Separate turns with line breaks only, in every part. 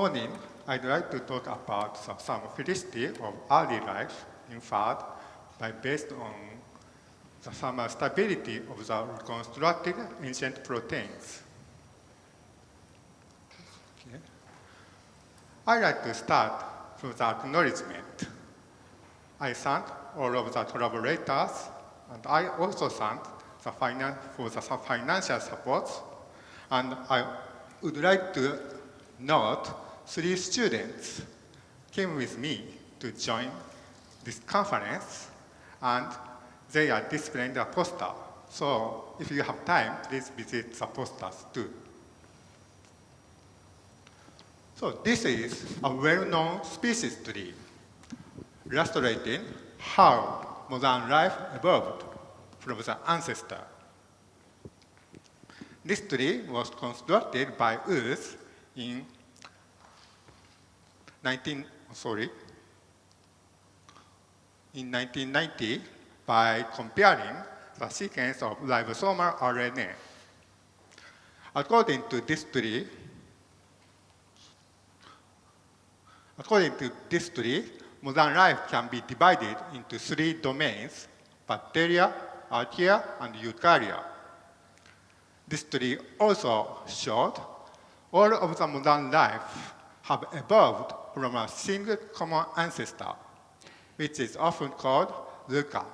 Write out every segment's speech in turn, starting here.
morning, I'd like to talk about the thermophilicity of early life inferred based on the thermal stability of the reconstructed ancient proteins. Okay. I'd like to start from the acknowledgement. I thank all of the collaborators, and I also thank for the financial support. And I would like to note 3 students came with me to join this conference, and they are displaying the poster. So if you have time, please visit the posters too. So this is a well-known species tree, illustrating how modern life evolved from the ancestor. This tree was constructed by us in 1990 by comparing the sequence of ribosomal RNA. According to this tree, modern life can be divided into 3 domains: bacteria, archaea, and eukarya. This tree also showed all of the modern life have evolved from a single common ancestor, which is often called LUCA.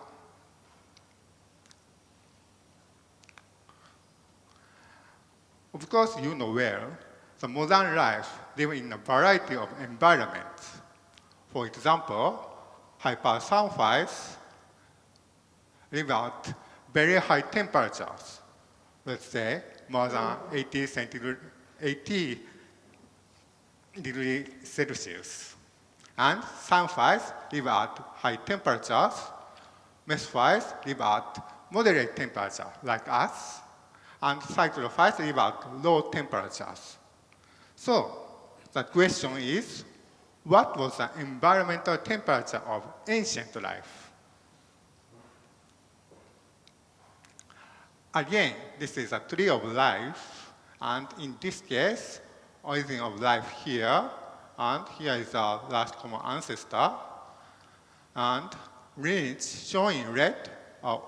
Of course, you know well, the modern life live in a variety of environments. For example, hyperthermophiles live at very high temperatures, let's say more than 80 degrees Celsius. And thermophiles live at high temperatures. Mesophiles live at moderate temperature, like us. And cyclophiles live at low temperatures. So the question is, what was the environmental temperature of ancient life? Again, this is a tree of life, and in this case, origin of life here, and here is the last common ancestor, and range shown in red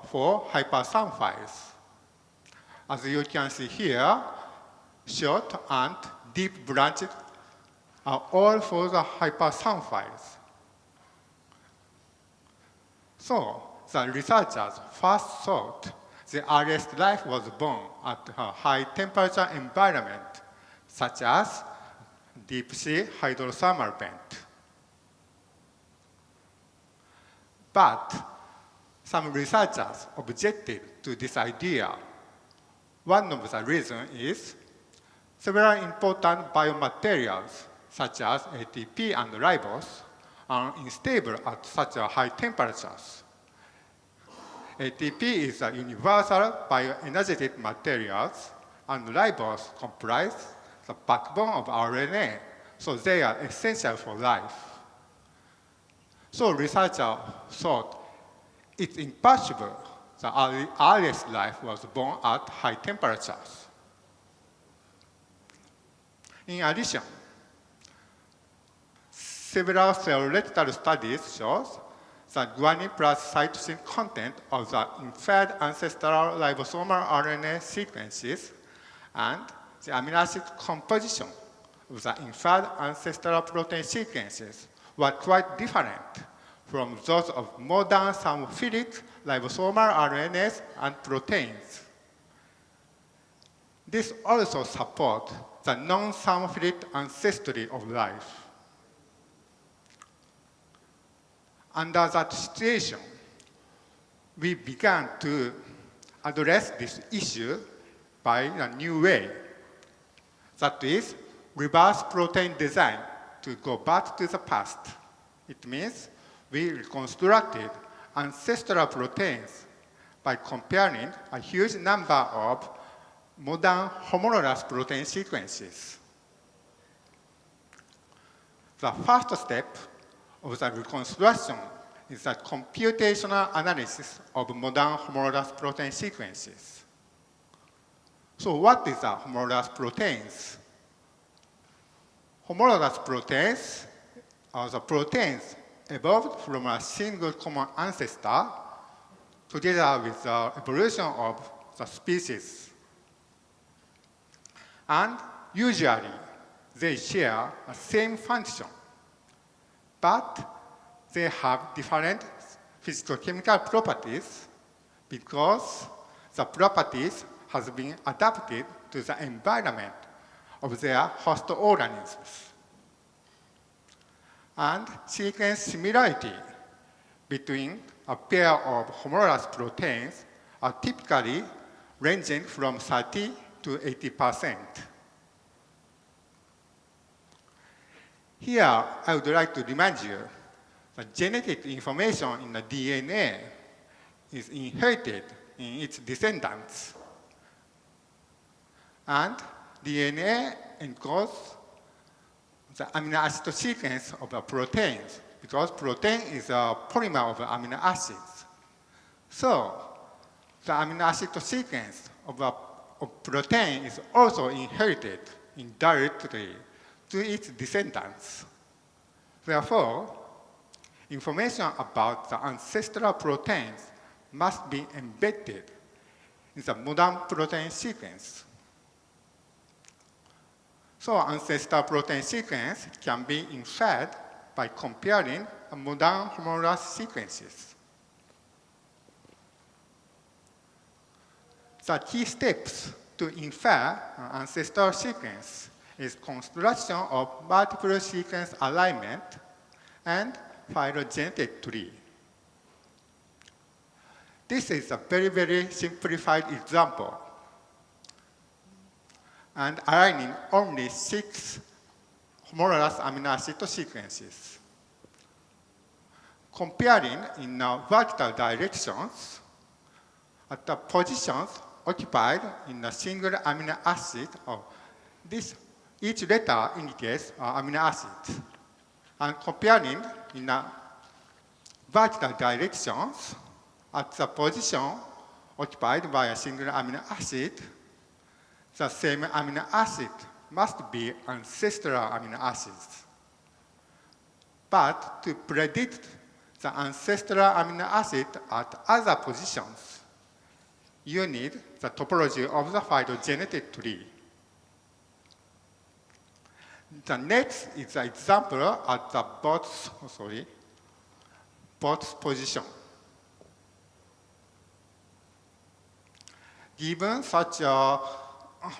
for hyperthermophiles. As you can see here, short and deep branches are all for the hyperthermophiles. So the researchers first thought the earliest life was born at a high temperature environment, such as deep sea hydrothermal vent. But some researchers objected to this idea. One of the reasons is several important biomaterials, such as ATP and ribose, are unstable at such high temperatures. ATP is a universal bioenergetic materials, and ribose comprise the backbone of RNA, so they are essential for life. So researchers thought it's impossible the earliest life was born at high temperatures. In addition, several theoretical studies show that guanine plus cytosine content of the inferred ancestral ribosomal RNA sequences and the amino acid composition of the inferred ancestral protein sequences were quite different from those of modern thermophilic ribosomal RNAs and proteins. This also supports the non-thermophilic ancestry of life. Under that situation, we began to address this issue by a new way. That is, reverse protein design to go back to the past. It means we reconstructed ancestral proteins by comparing a huge number of modern homologous protein sequences. The first step of the reconstruction is the computational analysis of modern homologous protein sequences. So what is the homologous proteins? homologous proteins, the proteins evolved from a single common ancestor together with the evolution of the species. And usually, they share the same function, but they have different physicochemical properties because the properties have been adapted to the environment of their host organisms. And sequence similarity between a pair of homologous proteins are typically ranging from 30 to 80%. Here, I would like to remind you that genetic information in the DNA is inherited in its descendants. And DNA encodes the amino acid sequence of the proteins because protein is a polymer of amino acids. So the amino acid sequence of protein is also inherited indirectly to its descendants. Therefore, information about the ancestral proteins must be embedded in the modern protein sequence. So ancestral protein sequence can be inferred by comparing modern homologous sequences. The key steps to infer an ancestral sequence is construction of multiple sequence alignment and phylogenetic tree. This is a very, very simplified example. And aligning only 6 homologous amino acid sequences. Comparing in vertical directions at the positions occupied in a single amino acid, each letter indicates an amino acid. And comparing in vertical directions at the position occupied by a single amino acid, the same amino acid must be ancestral amino acids. But to predict the ancestral amino acid at other positions, you need the topology of the phylogenetic tree. The next is an example at the both position. Given such a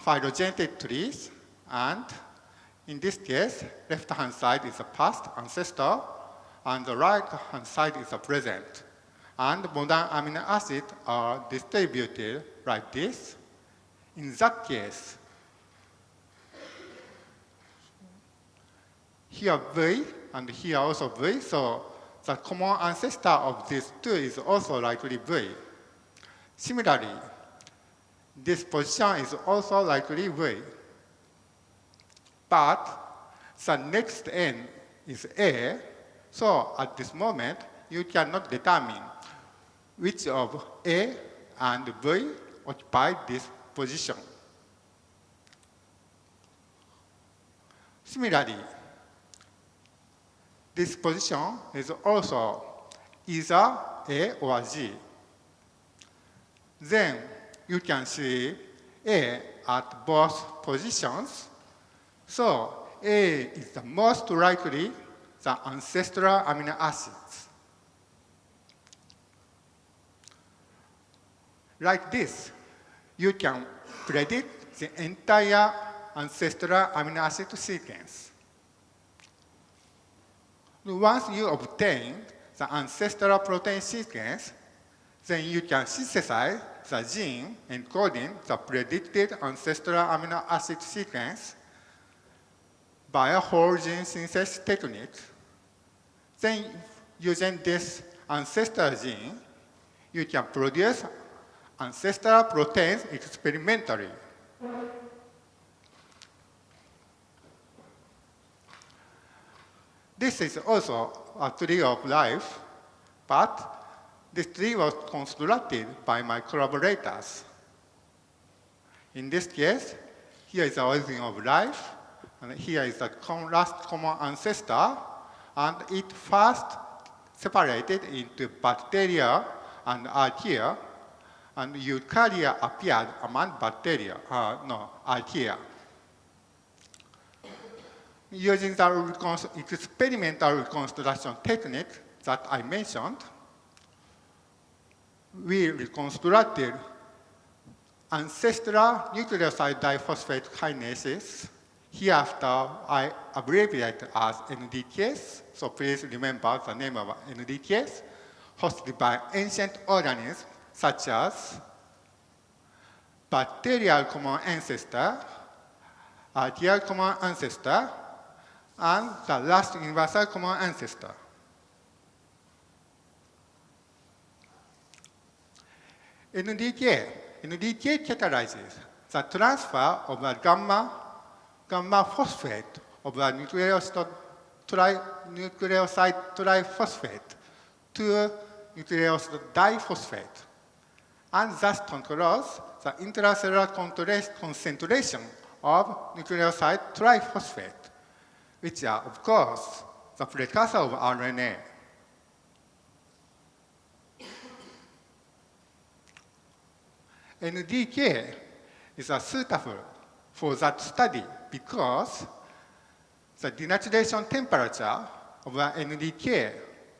phylogenetic trees, and in this case, left-hand side is the past ancestor, and the right-hand side is the present. And modern amino acids are distributed like this. In that case, here V and here also V, so the common ancestor of these two is also likely V. Similarly, this position is also likely V. But the next n is A, so at this moment, you cannot determine which of A and V occupy this position. Similarly, this position is also either A or G. Then you can see A at both positions. So A is the most likely the ancestral amino acids. Like this, you can predict the entire ancestral amino acid sequence. Once you obtain the ancestral protein sequence, then you can synthesize the gene encoding the predicted ancestral amino acid sequence by a whole gene synthesis technique. Then, using this ancestral gene, you can produce ancestral proteins experimentally. This is also a tree of life, but this tree was constructed by my collaborators. In this case, here is the origin of life, And here is the last common ancestor, and it first separated into bacteria and archaea, and eukarya appeared among bacteria, archaea. Using the experimental reconstruction technique that I mentioned, we reconstructed ancestral nucleoside diphosphate kinases. Hereafter, I abbreviate as NDKs, so please remember the name of NDKs, hosted by ancient organisms such as bacterial common ancestor, archaeal common ancestor, and the last universal common ancestor. NDK catalyzes the transfer of a gamma phosphate of a nucleoside triphosphate to nucleoside diphosphate, and thus controls the intracellular concentration of nucleoside triphosphate, which are, of course, the precursor of RNA. NDK is suitable for that study because the denaturation temperature of the NDK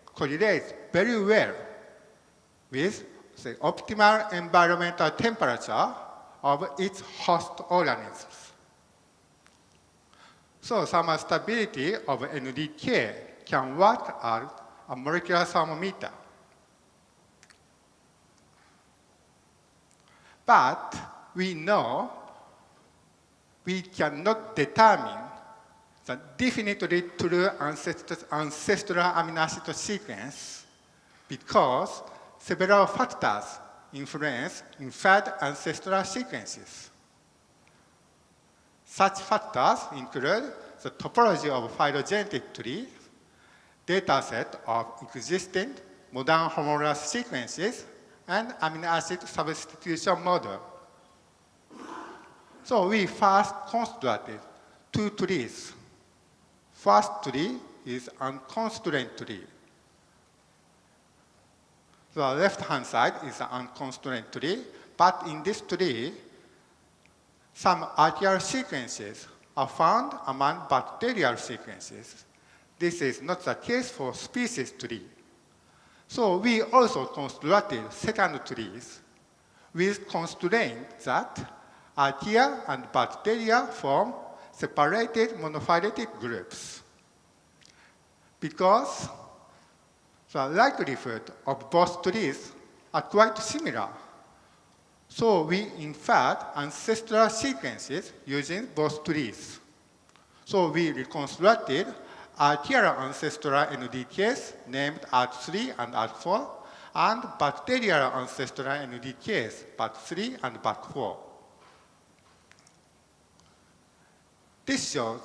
correlates very well with the optimal environmental temperature of its host organisms. So thermal stability of NDK can work as a molecular thermometer. But we know we cannot determine the definitely true ancestral amino acid sequence because several factors influence inferred ancestral sequences. Such factors include the topology of phylogenetic tree, dataset of existing modern homologous sequences, and amino acid substitution model. So we first constructed two trees. First tree is unconstrained tree. The left-hand side is an unconstrained tree, but in this tree, some archaeal sequences are found among bacterial sequences. This is not the case for species tree. So we also constructed second trees with constraint that archaea and bacteria form separated monophyletic groups. Because the likelihood of both trees are quite similar. So we inferred ancestral sequences using both trees. So we reconstructed archaeal ancestral NDKs named ART3 and ART4, and bacterial ancestral NDKs, BAT3 and BAT4. This shows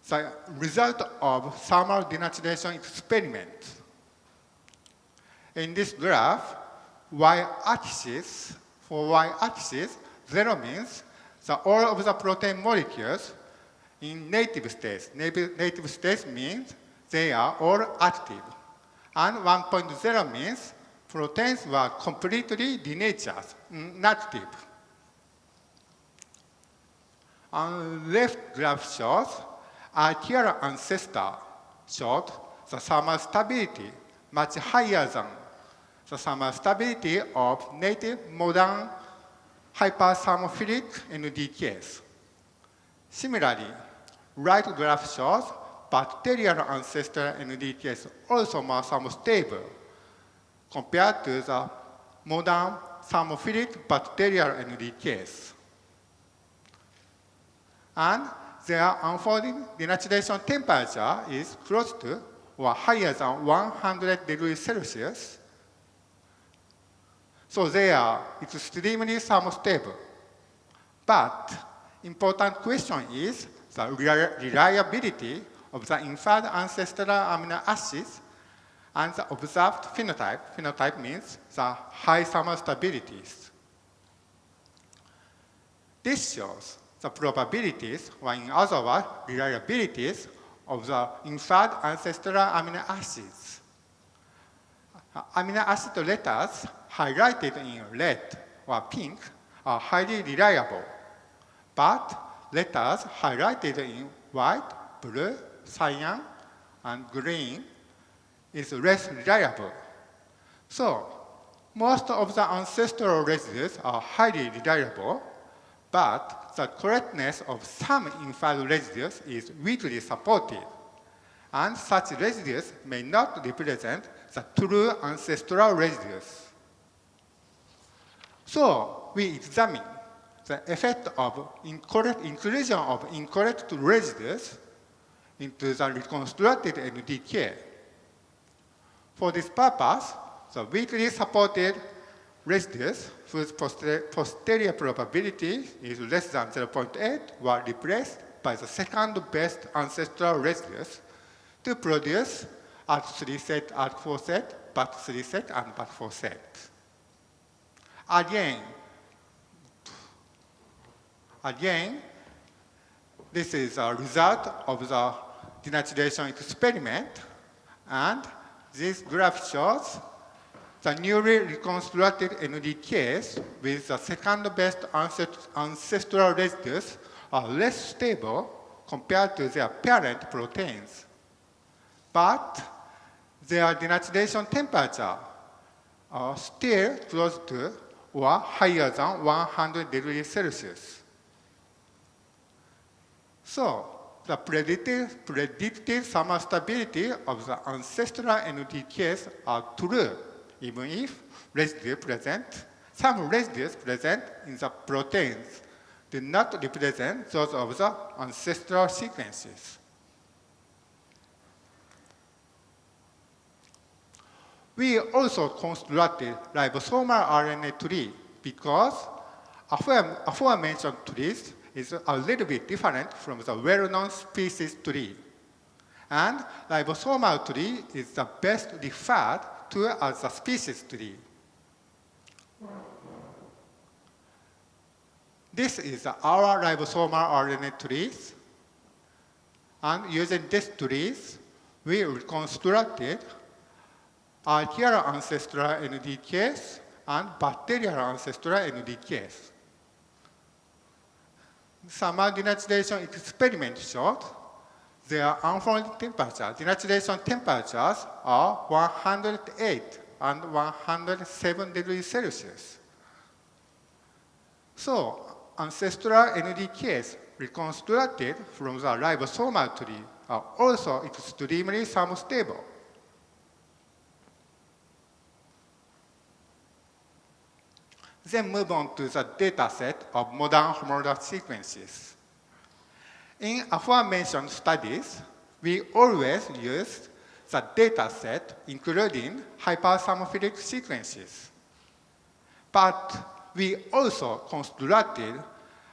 the result of thermal denaturation experiment. In this graph, y-axis, for y-axis, 0 means that all of the protein molecules in native states. Native states means they are all active. And 1.0 means proteins were completely denatured, inactive. And left graph shows archaeal ancestor showed the thermal stability much higher than the thermal stability of native modern hyperthermophilic NDKs. Similarly, right graph shows bacterial ancestral NDKs also more thermostable compared to the modern thermophilic bacterial NDKs. And their unfolding denaturation temperature is close to or higher than 100 degrees Celsius. So they are extremely thermostable. But important question is the reliability of the inferred ancestral amino acids and the observed phenotype. Phenotype means the high thermal stabilities. This shows the probabilities, or in other words, reliabilities of the inferred ancestral amino acids. Amino acid letters highlighted in red or pink are highly reliable, but letters highlighted in white, blue, cyan, and green is less reliable. So, most of the ancestral residues are highly reliable, but the correctness of some inferred residues is weakly supported, and such residues may not represent the true ancestral residues. So, we examine the effect of inclusion of incorrect residues into the reconstructed NDK. For this purpose, the weakly supported residues whose posterior probability is less than 0.8 were replaced by the second best ancestral residues to produce ART3 set, ART4 set, BAT3 set, and BAT4 set. Again, this is a result of the denaturation experiment, and this graph shows the newly reconstructed NDKs with the second best ancestral residues are less stable compared to their parent proteins. But their denaturation temperature are still close to or higher than 100 degrees Celsius. So, the predicted summer stability of the ancestral NDKs are true, even if some residues present in the proteins do not represent those of the ancestral sequences. We also constructed ribosomal RNA tree because aforementioned trees is a little bit different from the well-known species tree. And ribosomal tree is the best referred to as the species tree. This is our ribosomal RNA trees. And using these trees, we reconstructed archaeal ancestral NDKs and bacterial ancestral NDKs. Summer denaturation experiment showed their unfolding temperature, denaturation temperatures are 108 and 107 degrees Celsius. So, ancestral NDKs reconstructed from the ribosomal tree are also extremely thermostable. Then move on to the data set of modern homologous sequences. In aforementioned studies, we always use the data set including hyperthermophilic sequences. But we also constructed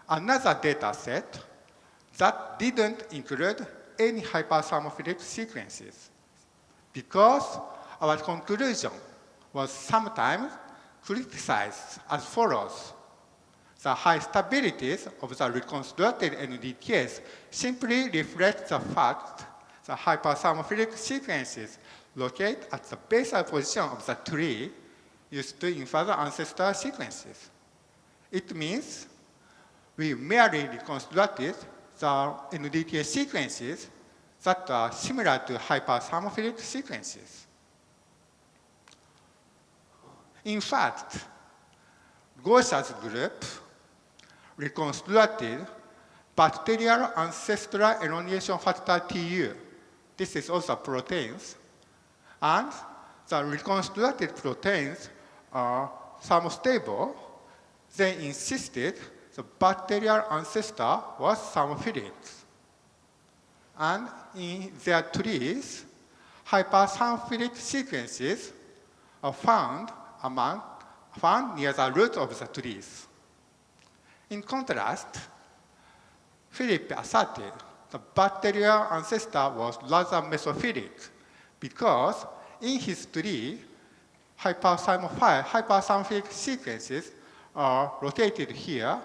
another data set that didn't include any hyperthermophilic sequences because our conclusion was sometimes criticized as follows. The high stabilities of the reconstructed NDKs simply reflect the fact that hyperthermophilic sequences locate at the basal position of the tree used to infer the ancestral sequences. It means we merely reconstructed the NDK sequences that are similar to hyperthermophilic sequences. In fact, Gaucher's group reconstructed bacterial ancestral elongation factor TU. This is also proteins. And the reconstructed proteins are thermostable. They insisted the bacterial ancestor was thermophilic. And in their trees, hyperthermophilic sequences are found near the roots of the trees. In contrast, Philip asserted the bacterial ancestor was rather mesophilic because in his tree, hyperthermophilic sequences are located here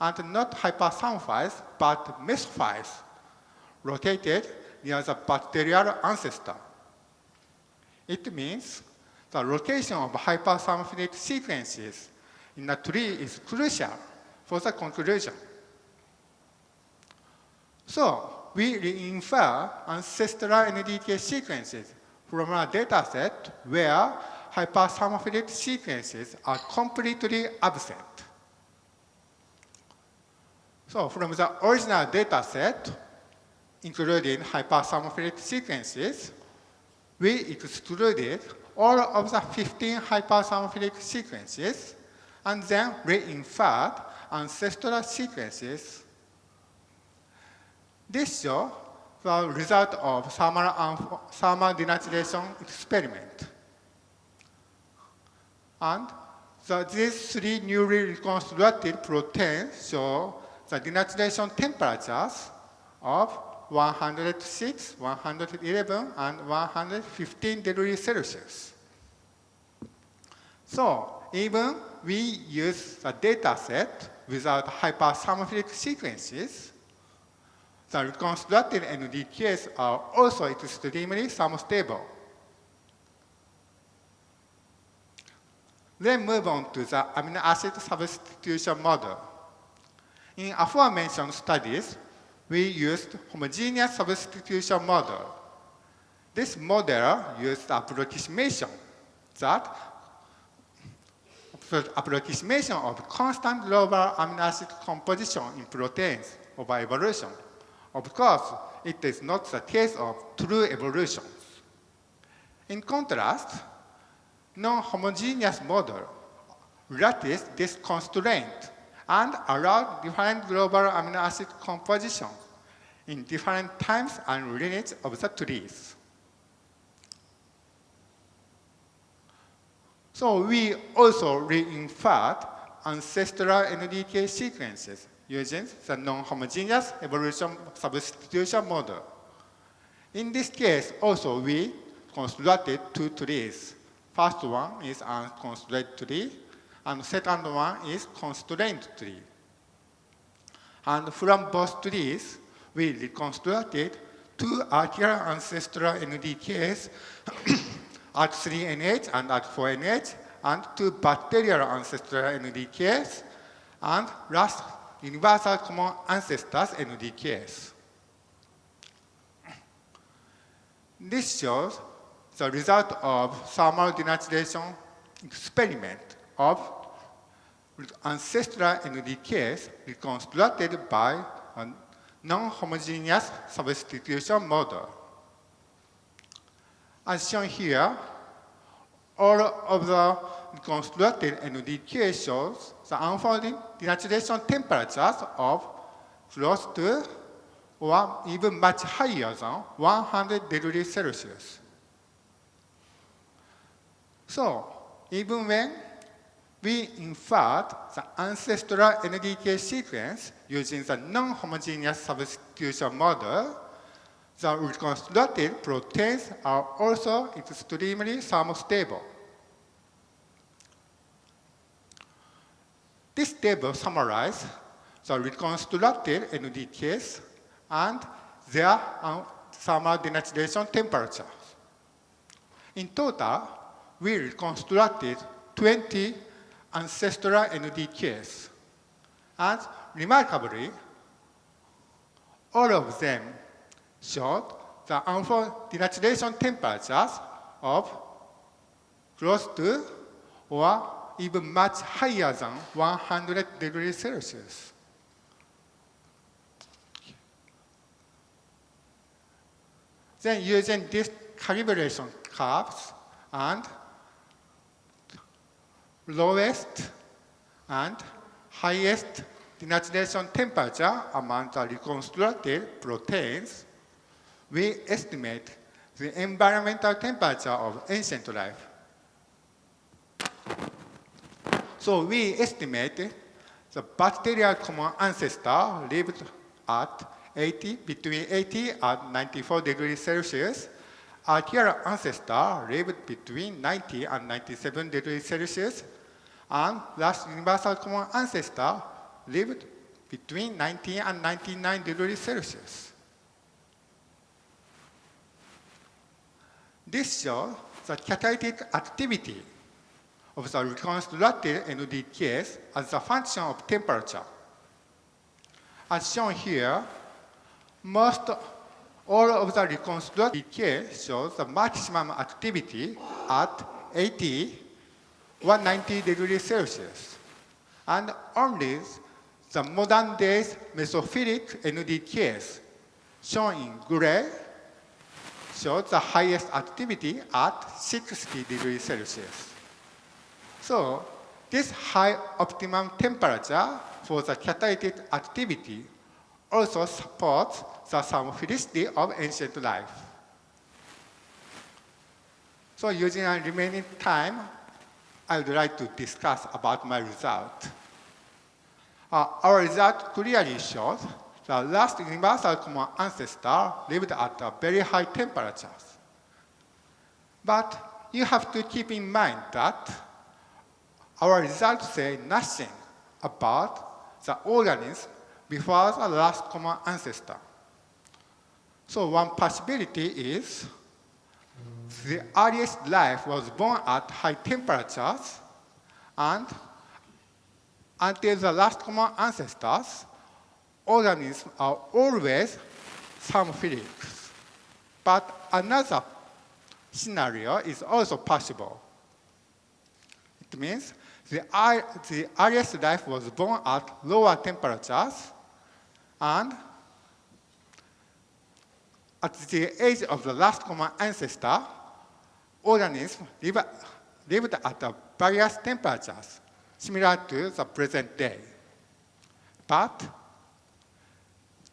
and not hyperthermophiles, but mesophiles, located near the bacterial ancestor. It means the location of hyperthermophilic sequences in a tree is crucial for the conclusion. So, we infer ancestral NDK sequences from a dataset where hyperthermophilic sequences are completely absent. So, from the original dataset, including hyperthermophilic sequences, we excluded all of the 15 hyperthermophilic sequences and then re-inferred ancestral sequences. This shows the result of thermal denaturation experiment. And these three newly reconstructed proteins show the denaturation temperatures of 106, 111, and 115 degrees Celsius. So, even we use the data set without hyperthermophilic sequences, the reconstructed NDKs are also extremely thermostable. Then move on to the amino acid substitution model. In aforementioned studies, we used homogeneous substitution model. This model used approximation of constant global amino acid composition in proteins over evolution. Of course, it is not the case of true evolution. In contrast, non-homogeneous model relaxes this constraint and allows different global amino acid compositions in different times and lineages of the trees. So we also re-inferred ancestral NDK sequences using the non-homogeneous evolution substitution model. In this case, also we constructed two trees. First one is unconstrained tree, and second one is constrained tree. And from both trees, we reconstructed two archaeal ancestral NDKs, ARC3NH and ARC4NH, and two bacterial ancestral NDKs, and last, universal common ancestors NDKs. This shows the result of thermal denaturation experiment of ancestral NDKs reconstructed by a non-homogeneous substitution model. As shown here, all of the reconstructed NDK shows the unfolding denaturation temperatures of close to or even much higher than 100 degrees Celsius. So, even when we inferred the ancestral NDK sequence using the non-homogeneous substitution model, the reconstructed proteins are also extremely thermostable. This table summarizes the reconstructed NDKs and their thermal denaturation temperatures. In total, we reconstructed 20 ancestral NDKs. And remarkably, all of them showed the unfolding denaturation temperatures of close to or even much higher than 100 degrees Celsius. Then using these calibration curves and lowest and highest denaturation temperature among the reconstructed proteins, we estimate the environmental temperature of ancient life. So we estimate the bacterial common ancestor lived at between 80 and 94 degrees Celsius. Archaeal ancestor lived between 90 and 97 degrees Celsius. And last universal common ancestor lived between 19 and 99 degrees Celsius. This shows the catalytic activity of the reconstructed NDKs as a function of temperature. As shown here, all of the reconstructed decay shows the maximum activity at 190 degrees Celsius. And only the modern days mesophilic NDKs, shown in gray, shows the highest activity at 60 degrees Celsius. So this high optimum temperature for the catalytic activity also supports the thermophilicity of ancient life. So using our remaining time, I would like to discuss about my result. Our result clearly shows the last universal common ancestor lived at very high temperatures. But you have to keep in mind that our results say nothing about the organism before the last common ancestor. So one possibility is the earliest life was born at high temperatures, and until the last common ancestors, organisms are always thermophilic. But another scenario is also possible. It means the earliest life was born at lower temperatures, and at the age of the last common ancestor, organisms lived at various temperatures, similar to the present day. But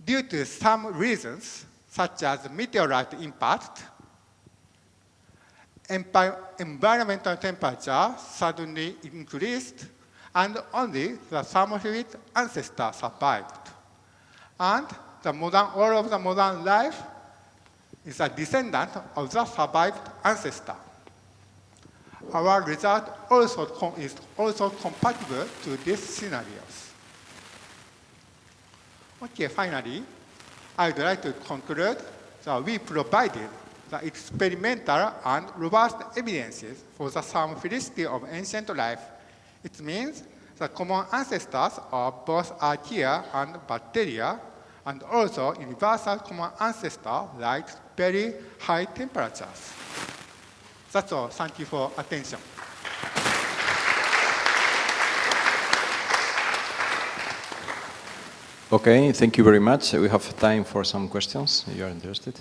due to some reasons, such as meteorite impact, environmental temperature suddenly increased, and only the thermophilic ancestor survived. And all of the modern life is a descendant of the survived ancestor. Our result is also compatible to these scenarios. Okay, finally, I would like to conclude that we provided the experimental and robust evidences for the thermophilicity of ancient life. It means the common ancestors of both archaea and bacteria, and also universal common ancestor like very high temperatures. That's all. Thank you for attention.
Okay, thank you very much. We have time for some questions, if you are interested.